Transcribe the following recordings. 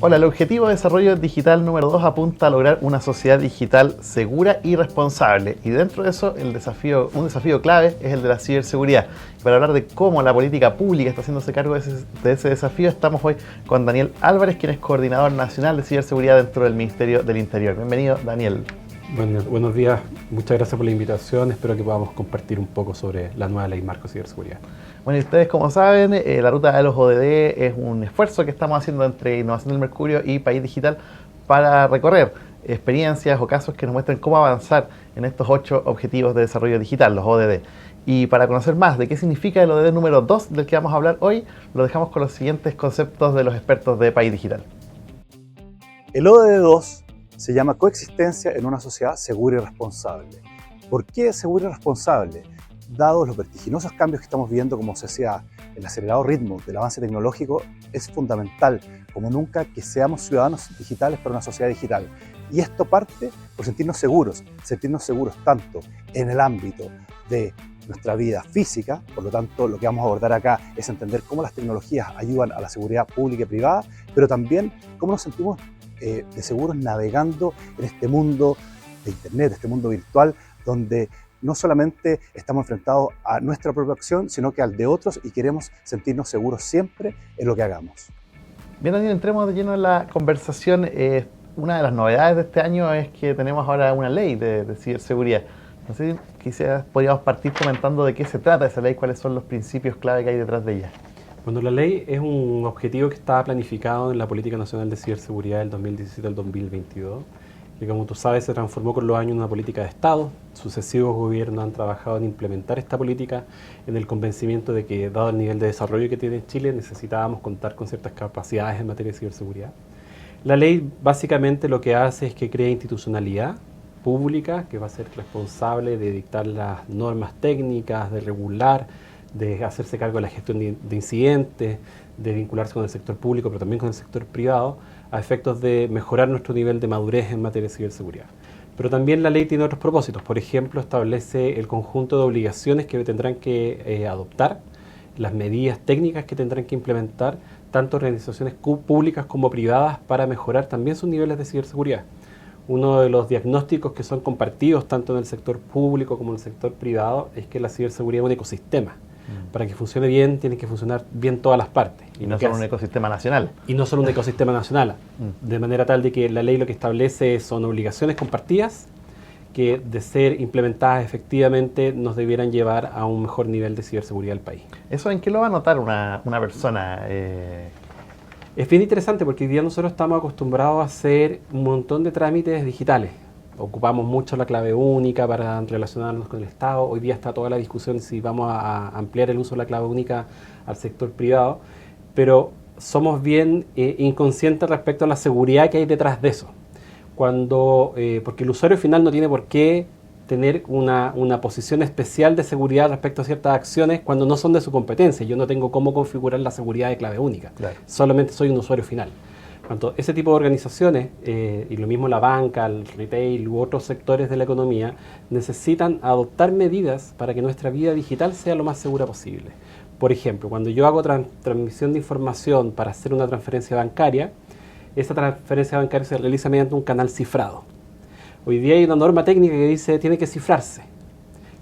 Hola, el objetivo de desarrollo digital número 2 apunta a lograr una sociedad digital segura y responsable. Y dentro de eso, un desafío clave es el de la ciberseguridad. Y para hablar de cómo la política pública está haciéndose cargo de ese desafío, estamos hoy con Daniel Álvarez, quien es coordinador nacional de ciberseguridad dentro del Ministerio del Interior. Bienvenido, Daniel. Buenos días, muchas gracias por la invitación. Espero que podamos compartir un poco sobre la nueva Ley Marco de Ciberseguridad. Bueno, y ustedes como saben, la ruta de los ODD es un esfuerzo que estamos haciendo entre Innovación del Mercurio y País Digital para recorrer experiencias o casos que nos muestren cómo avanzar en estos 8 objetivos de desarrollo digital, los ODD. Y para conocer más de qué significa el ODD número 2 del que vamos a hablar hoy, lo dejamos con los siguientes conceptos de los expertos de País Digital. El ODD 2 se llama Coexistencia en una sociedad segura y responsable. ¿Por qué segura y responsable? Dados los vertiginosos cambios que estamos viviendo como sociedad, el acelerado ritmo del avance tecnológico es fundamental, como nunca, que seamos ciudadanos digitales para una sociedad digital. Y esto parte por sentirnos seguros tanto en el ámbito de nuestra vida física, por lo tanto lo que vamos a abordar acá es entender cómo las tecnologías ayudan a la seguridad pública y privada, pero también cómo nos sentimos de seguros navegando en este mundo de Internet, este mundo virtual, donde no solamente estamos enfrentados a nuestra propia acción, sino que al de otros y queremos sentirnos seguros siempre en lo que hagamos. Bien, Daniel, entremos de lleno en la conversación. Una de las novedades de este año es que tenemos ahora una ley de ciberseguridad. No sé si quizás podríamos partir comentando de qué se trata esa ley, cuáles son los principios clave que hay detrás de ella. Bueno, la ley es un objetivo que está planificado en la Política Nacional de Ciberseguridad del 2017 al 2022. Que, como tú sabes, se transformó con los años en una política de Estado. Sucesivos gobiernos han trabajado en implementar esta política en el convencimiento de que, dado el nivel de desarrollo que tiene Chile, necesitábamos contar con ciertas capacidades en materia de ciberseguridad. La ley básicamente lo que hace es que crea institucionalidad pública que va a ser responsable de dictar las normas técnicas, de regular, de hacerse cargo de la gestión de incidentes, de vincularse con el sector público, pero también con el sector privado, a efectos de mejorar nuestro nivel de madurez en materia de ciberseguridad. Pero también la ley tiene otros propósitos. Por ejemplo, establece el conjunto de obligaciones que tendrán que adoptar, las medidas técnicas que tendrán que implementar, tanto organizaciones públicas como privadas, para mejorar también sus niveles de ciberseguridad. Uno de los diagnósticos que son compartidos tanto en el sector público como en el sector privado es que la ciberseguridad es un ecosistema. Para que funcione bien, tienen que funcionar bien todas las partes. Y no solo un ecosistema nacional. Y no solo un ecosistema nacional. De manera tal de que la ley lo que establece son obligaciones compartidas que, de ser implementadas efectivamente, nos debieran llevar a un mejor nivel de ciberseguridad del país. ¿Eso en qué lo va a notar una persona? Es bien interesante porque hoy día nosotros estamos acostumbrados a hacer un montón de trámites digitales. Ocupamos mucho la clave única para relacionarnos con el Estado. Hoy día está toda la discusión si vamos a ampliar el uso de la clave única al sector privado, pero somos bien inconscientes respecto a la seguridad que hay detrás de eso. Porque el usuario final no tiene por qué tener una posición especial de seguridad respecto a ciertas acciones cuando no son de su competencia. Yo no tengo cómo configurar la seguridad de clave única. Claro. Solamente soy un usuario final. Tanto ese tipo de organizaciones, y lo mismo la banca, el retail u otros sectores de la economía, necesitan adoptar medidas para que nuestra vida digital sea lo más segura posible. Por ejemplo, cuando yo hago transmisión de información para hacer una transferencia bancaria, esa transferencia bancaria se realiza mediante un canal cifrado. Hoy día hay una norma técnica que dice que tiene que cifrarse,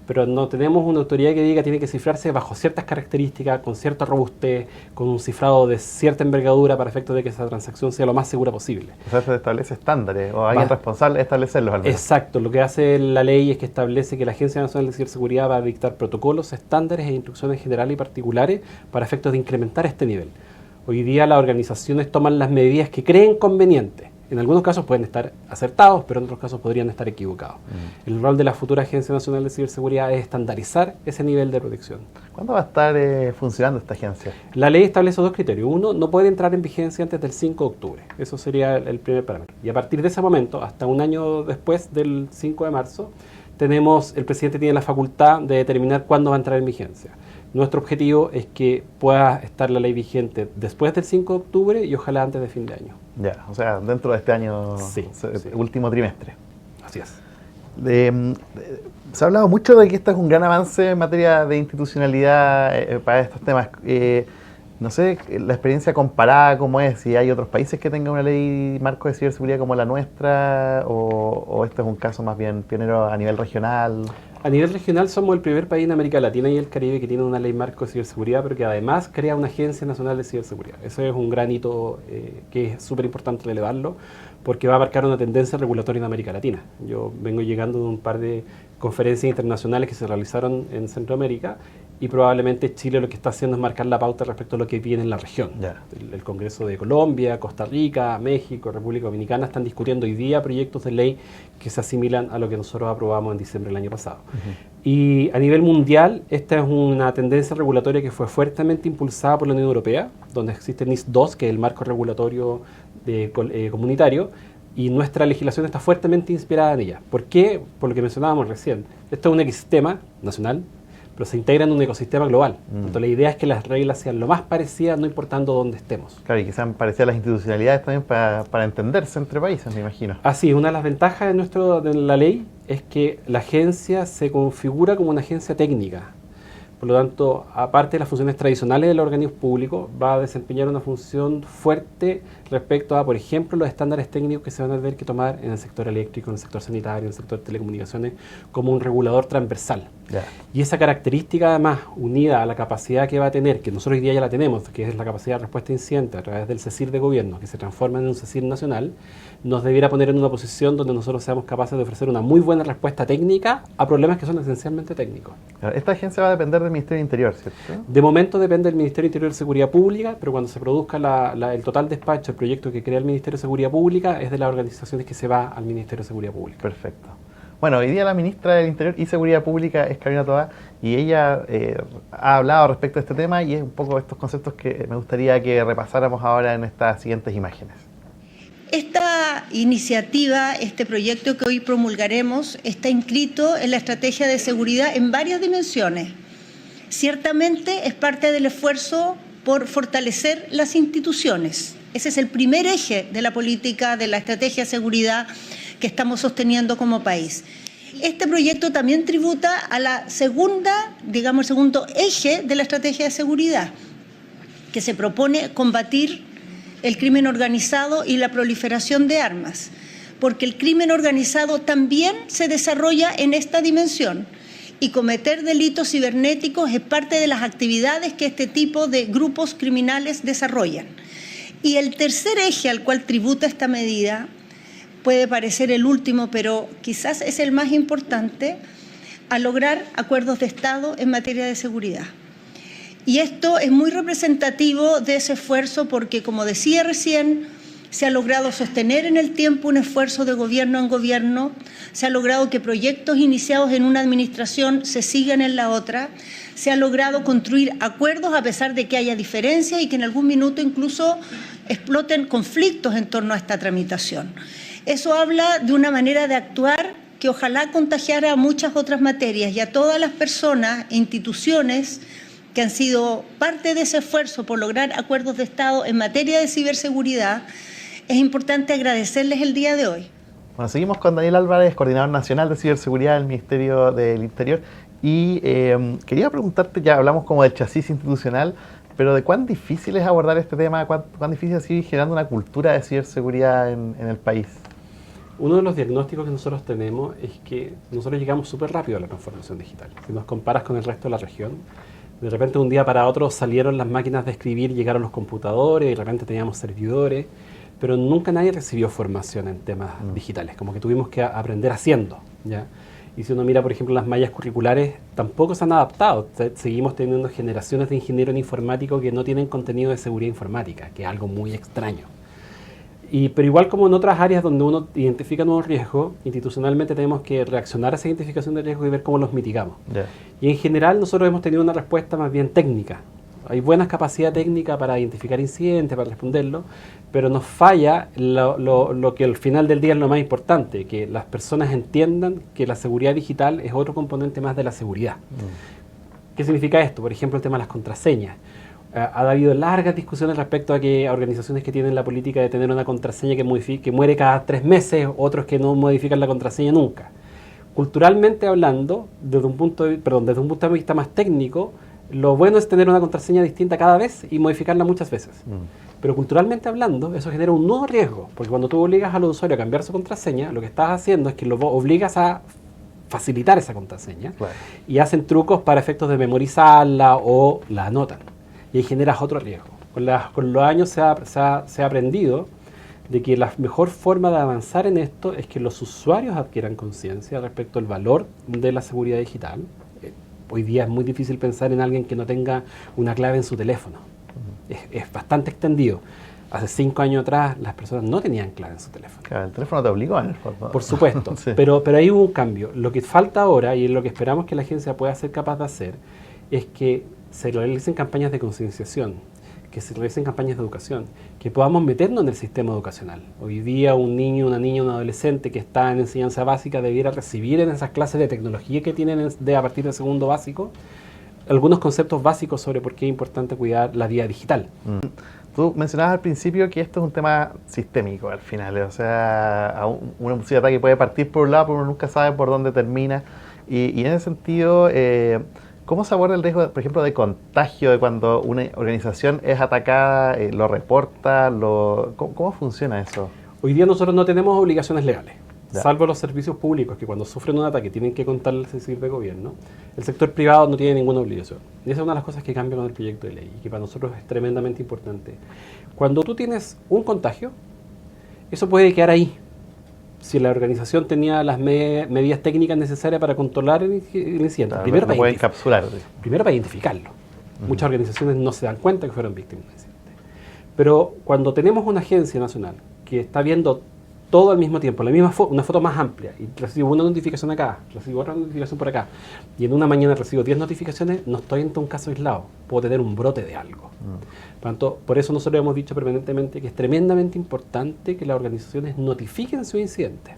pero no tenemos una autoridad que diga que tiene que cifrarse bajo ciertas características, con cierta robustez, con un cifrado de cierta envergadura para efectos de que esa transacción sea lo más segura posible. O sea, se establece estándares, o alguien responsable de establecerlos al menos. Exacto, lo que hace la ley es que establece que la Agencia Nacional de Ciberseguridad va a dictar protocolos, estándares e instrucciones generales y particulares para efectos de incrementar este nivel. Hoy día las organizaciones toman las medidas que creen convenientes. En algunos casos pueden estar acertados, pero en otros casos podrían estar equivocados. El rol de la futura Agencia Nacional de Ciberseguridad es estandarizar ese nivel de protección. ¿Cuándo va a estar funcionando esta agencia? La ley establece 2 criterios. Uno, no puede entrar en vigencia antes del 5 de octubre. Eso sería el primer parámetro. Y a partir de ese momento, hasta un año después del 5 de marzo, el presidente tiene la facultad de determinar cuándo va a entrar en vigencia. Nuestro objetivo es que pueda estar la ley vigente después del 5 de octubre y ojalá antes de fin de año. Ya, o sea, dentro de este año, sí. Último trimestre. Así es. Se ha hablado mucho de que esto es un gran avance en materia de institucionalidad para estos temas. No sé, la experiencia comparada cómo es, si hay otros países que tengan una ley marco de ciberseguridad como la nuestra, o este es un caso más bien pionero a nivel regional. A nivel regional somos el primer país en América Latina y el Caribe que tiene una ley marco de ciberseguridad, pero que además crea una agencia nacional de ciberseguridad. Eso es un gran hito que es súper importante relevarlo, porque va a marcar una tendencia regulatoria en América Latina. Yo vengo llegando de un par de conferencias internacionales que se realizaron en Centroamérica, y probablemente Chile lo que está haciendo es marcar la pauta respecto a lo que viene en la región. Yeah. El Congreso de Colombia, Costa Rica, México, República Dominicana están discutiendo hoy día proyectos de ley que se asimilan a lo que nosotros aprobamos en diciembre del año pasado. Y a nivel mundial, esta es una tendencia regulatoria que fue fuertemente impulsada por la Unión Europea, donde existe NIS 2, que es el marco regulatorio comunitario, y nuestra legislación está fuertemente inspirada en ella. ¿Por qué? Por lo que mencionábamos recién. Esto es un ecosistema nacional, pero se integra en un ecosistema global. Entonces la idea es que las reglas sean lo más parecidas, no importando dónde estemos. Claro, y que sean parecidas a las institucionalidades también para entenderse entre países, me imagino. Así, una de las ventajas de la ley es que la agencia se configura como una agencia técnica. Por lo tanto, aparte de las funciones tradicionales del organismo público, va a desempeñar una función fuerte respecto a, por ejemplo, los estándares técnicos que se van a tener que tomar en el sector eléctrico, en el sector sanitario, en el sector de telecomunicaciones, como un regulador transversal. Yeah. Y esa característica, además, unida a la capacidad que va a tener, que nosotros hoy día ya la tenemos, que es la capacidad de respuesta a incidentes a través del CECIR de gobierno, que se transforma en un CECIR nacional, nos debiera poner en una posición donde nosotros seamos capaces de ofrecer una muy buena respuesta técnica a problemas que son esencialmente técnicos. Esta agencia va a depender del Ministerio del Interior, ¿cierto? De momento depende del Ministerio del Interior de Seguridad Pública, pero cuando se produzca el total despacho, el proyecto que crea el Ministerio de Seguridad Pública, es de las organizaciones que se va al Ministerio de Seguridad Pública. Perfecto. Bueno, hoy día la ministra del Interior y Seguridad Pública es Carolina Toá, y ella ha hablado respecto a este tema, y es un poco estos conceptos que me gustaría que repasáramos ahora en estas siguientes imágenes. Esta iniciativa, este proyecto que hoy promulgaremos, está inscrito en la estrategia de seguridad en varias dimensiones. Ciertamente es parte del esfuerzo por fortalecer las instituciones. Ese es el primer eje de la política de la estrategia de seguridad que estamos sosteniendo como país. Este proyecto también tributa a la segunda, digamos, el segundo eje de la estrategia de seguridad, que se propone combatir el crimen organizado y la proliferación de armas, porque el crimen organizado también se desarrolla en esta dimensión, y cometer delitos cibernéticos es parte de las actividades que este tipo de grupos criminales desarrollan. Y el tercer eje al cual tributa esta medida, puede parecer el último, pero quizás es el más importante, a lograr acuerdos de Estado en materia de seguridad. Y esto es muy representativo de ese esfuerzo porque, como decía recién, se ha logrado sostener en el tiempo un esfuerzo de gobierno en gobierno, se ha logrado que proyectos iniciados en una administración se sigan en la otra, se ha logrado construir acuerdos a pesar de que haya diferencias y que en algún minuto incluso exploten conflictos en torno a esta tramitación. Eso habla de una manera de actuar que ojalá contagiara a muchas otras materias y a todas las personas e instituciones que han sido parte de ese esfuerzo por lograr acuerdos de Estado en materia de ciberseguridad. Es importante agradecerles el día de hoy. Bueno, seguimos con Daniel Álvarez, coordinador nacional de ciberseguridad del Ministerio del Interior, y quería preguntarte, ya hablamos como del chasis institucional, pero de cuán difícil es abordar este tema, cuán difícil es seguir generando una cultura de ciberseguridad en el país. Uno de los diagnósticos que nosotros tenemos es que nosotros llegamos súper rápido a la transformación digital. Si nos comparas con el resto de la región, de repente de un día para otro salieron las máquinas de escribir, llegaron los computadores, y de repente teníamos servidores, pero nunca nadie recibió formación en temas digitales, como que tuvimos que aprender haciendo, ¿ya? Y si uno mira, por ejemplo, las mallas curriculares, tampoco se han adaptado. Seguimos teniendo generaciones de ingenieros informáticos que no tienen contenido de seguridad informática, que es algo muy extraño. Pero igual como en otras áreas donde uno identifica nuevos riesgos, institucionalmente tenemos que reaccionar a esa identificación de riesgos y ver cómo los mitigamos. Yeah. Y en general nosotros hemos tenido una respuesta más bien técnica. Hay buena capacidad técnica para identificar incidentes, para responderlo, pero nos falla lo que al final del día es lo más importante, que las personas entiendan que la seguridad digital es otro componente más de la seguridad. ¿Qué significa esto? Por ejemplo, el tema de las contraseñas. Ha habido largas discusiones respecto a que organizaciones que tienen la política de tener una contraseña que muere cada 3 meses, otros que no modifican la contraseña nunca. Culturalmente hablando, desde un punto de vista más técnico, Lo bueno es tener una contraseña distinta cada vez y modificarla muchas veces. Pero culturalmente hablando, eso genera un nuevo riesgo, porque cuando tú obligas al usuario a cambiar su contraseña, lo que estás haciendo es que lo obligas a facilitar esa contraseña, Claro. y hacen trucos para efectos de memorizarla o la anotan. Y ahí generas otro riesgo. Con los años se ha aprendido de que la mejor forma de avanzar en esto es que los usuarios adquieran conciencia respecto al valor de la seguridad digital. Hoy día es muy difícil pensar en alguien que no tenga una clave en su teléfono. Es bastante extendido. Hace 5 años atrás las personas no tenían clave en su teléfono. Claro, el teléfono te obligó en el fondo. Por supuesto, Sí. pero ahí hubo un cambio. Lo que falta ahora, y es lo que esperamos que la agencia pueda ser capaz de hacer, es que se realicen campañas de concienciación, que se realicen campañas de educación, que podamos meternos en el sistema educacional. Hoy día un niño, una niña, un adolescente que está en enseñanza básica debiera recibir en esas clases de tecnología que tienen a partir del segundo básico algunos conceptos básicos sobre por qué es importante cuidar la vida digital. Tú mencionabas al principio que esto es un tema sistémico al final, o sea, una posible ataque puede partir por un lado, pero uno nunca sabe por dónde termina. Y en ese sentido, ¿cómo se aborda el riesgo, por ejemplo, de contagio de cuando una organización es atacada, lo reporta? ¿Cómo funciona eso? Hoy día nosotros no tenemos obligaciones legales, Ya. salvo los servicios públicos que cuando sufren un ataque tienen que contarle al servicio de gobierno. El sector privado no tiene ninguna obligación. Y esa es una de las cosas que cambia con el proyecto de ley y que para nosotros es tremendamente importante. Cuando tú tienes un contagio, eso puede quedar ahí. Si la organización tenía las medidas técnicas necesarias para controlar el incidente, Claro, primero, lo pueden para encapsular. primero para identificarlo. Muchas organizaciones no se dan cuenta que fueron víctimas de un incidente. Pero cuando tenemos una agencia nacional que está viendo todo al mismo tiempo, la misma una foto más amplia, y recibo una notificación acá, recibo otra notificación por acá, y en una mañana recibo 10 notificaciones, no estoy ante un caso aislado, puedo tener un brote de algo. Por tanto, por eso nosotros hemos dicho permanentemente que es tremendamente importante que las organizaciones notifiquen su incidente,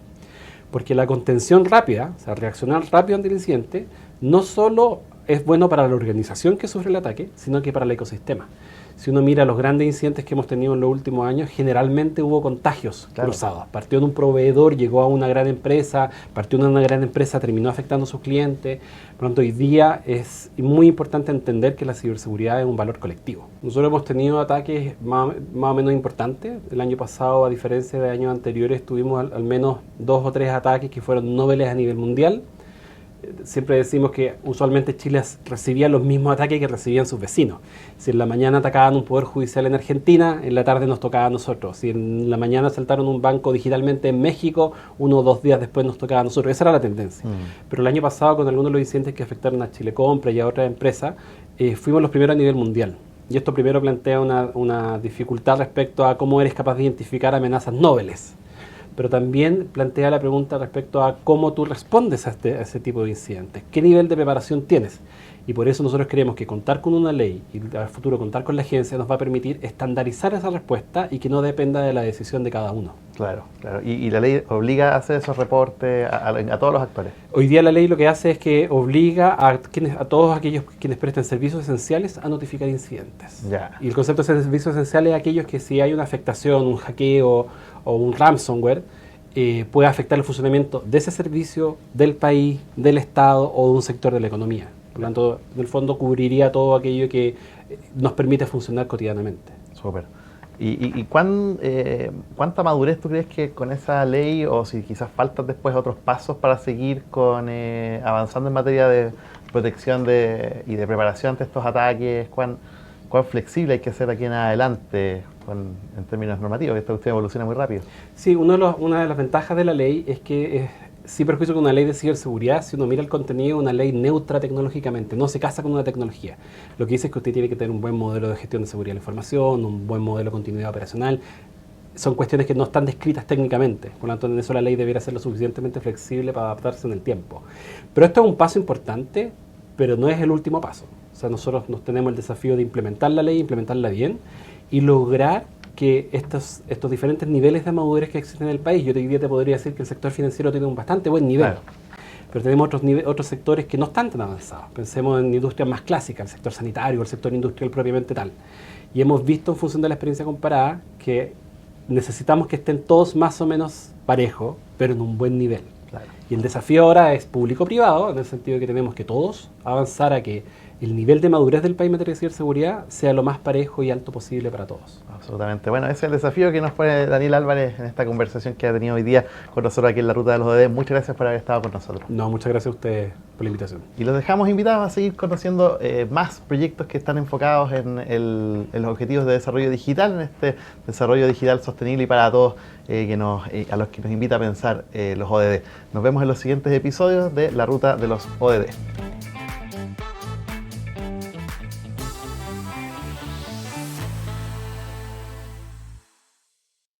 porque la contención rápida, o sea, reaccionar rápido ante el incidente, no solo es bueno para la organización que sufre el ataque, sino que para el ecosistema. Si uno mira los grandes incidentes que hemos tenido en los últimos años, generalmente hubo contagios cruzados. Partió de un proveedor, llegó a una gran empresa, partió de una gran empresa, terminó afectando a sus clientes. Por lo tanto, hoy día es muy importante entender que la ciberseguridad es un valor colectivo. Nosotros hemos tenido ataques más o menos importantes. El año pasado, a diferencia de años anteriores, tuvimos al menos 2 o 3 ataques que fueron noveles a nivel mundial. Siempre decimos que usualmente Chile recibía los mismos ataques que recibían sus vecinos. Si en la mañana atacaban un poder judicial en Argentina, en la tarde nos tocaba a nosotros. Si en la mañana saltaron un banco digitalmente en México, 1 o 2 días después nos tocaba a nosotros. Esa era la tendencia. Pero el año pasado, con algunos de los incidentes que afectaron a Chile Compra y a otras empresas, fuimos los primeros a nivel mundial. Y esto primero plantea una dificultad respecto a cómo eres capaz de identificar amenazas noveles. Pero también plantea la pregunta respecto a cómo tú respondes a ese tipo de incidentes, qué nivel de preparación tienes. Y por eso nosotros creemos que contar con una ley y al futuro contar con la agencia nos va a permitir estandarizar esa respuesta y que no dependa de la decisión de cada uno. Claro, claro. Y la ley obliga a hacer esos reportes a todos los actores. Hoy día la ley lo que hace es que obliga a todos aquellos quienes prestan servicios esenciales a notificar incidentes. Ya. Y el concepto de servicios esenciales es aquellos que si hay una afectación, un hackeo o un ransomware, puede afectar el funcionamiento de ese servicio, del país, del Estado o de un sector de la economía. Por lo tanto, en el fondo cubriría todo aquello que nos permite funcionar cotidianamente. Súper. ¿Y cuánta madurez tú crees que con esa ley, o si quizás faltan después otros pasos para seguir avanzando en materia de protección y de preparación ante estos ataques? ¿Cuán flexible hay que ser aquí en adelante en términos normativos? Que esta cuestión evoluciona muy rápido. Sí, una de las ventajas de la ley es que sin perjuicio con una ley de ciberseguridad, si uno mira el contenido, una ley neutra tecnológicamente, no se casa con una tecnología. Lo que dice es que usted tiene que tener un buen modelo de gestión de seguridad de la información, un buen modelo de continuidad operacional. Son cuestiones que no están descritas técnicamente, por lo tanto en eso la ley debería ser lo suficientemente flexible para adaptarse en el tiempo. Pero esto es un paso importante, pero no es el último paso. O sea, nosotros nos tenemos el desafío de implementar la ley, implementarla bien y lograr que estos diferentes niveles de madurez que existen en el país, yo hoy día te podría decir que el sector financiero tiene un bastante buen nivel, claro, pero tenemos otros sectores que no están tan avanzados. Pensemos en industrias más clásicas, el sector sanitario, el sector industrial propiamente tal. Y hemos visto en función de la experiencia comparada que necesitamos que estén todos más o menos parejos, pero en un buen nivel. Claro. Y el desafío ahora es público-privado, en el sentido de que tenemos que todos avanzar a que el nivel de madurez del país en materia de ciberseguridad sea lo más parejo y alto posible para todos. Absolutamente. Bueno, ese es el desafío que nos pone Daniel Álvarez en esta conversación que ha tenido hoy día con nosotros aquí en la Ruta de los ODD. Muchas gracias por haber estado con nosotros. No, muchas gracias a ustedes por la invitación. Y los dejamos invitados a seguir conociendo más proyectos que están enfocados en los objetivos de desarrollo digital, en este desarrollo digital sostenible y para todos, a los que nos invita a pensar los ODD. Nos vemos en los siguientes episodios de la Ruta de los ODD.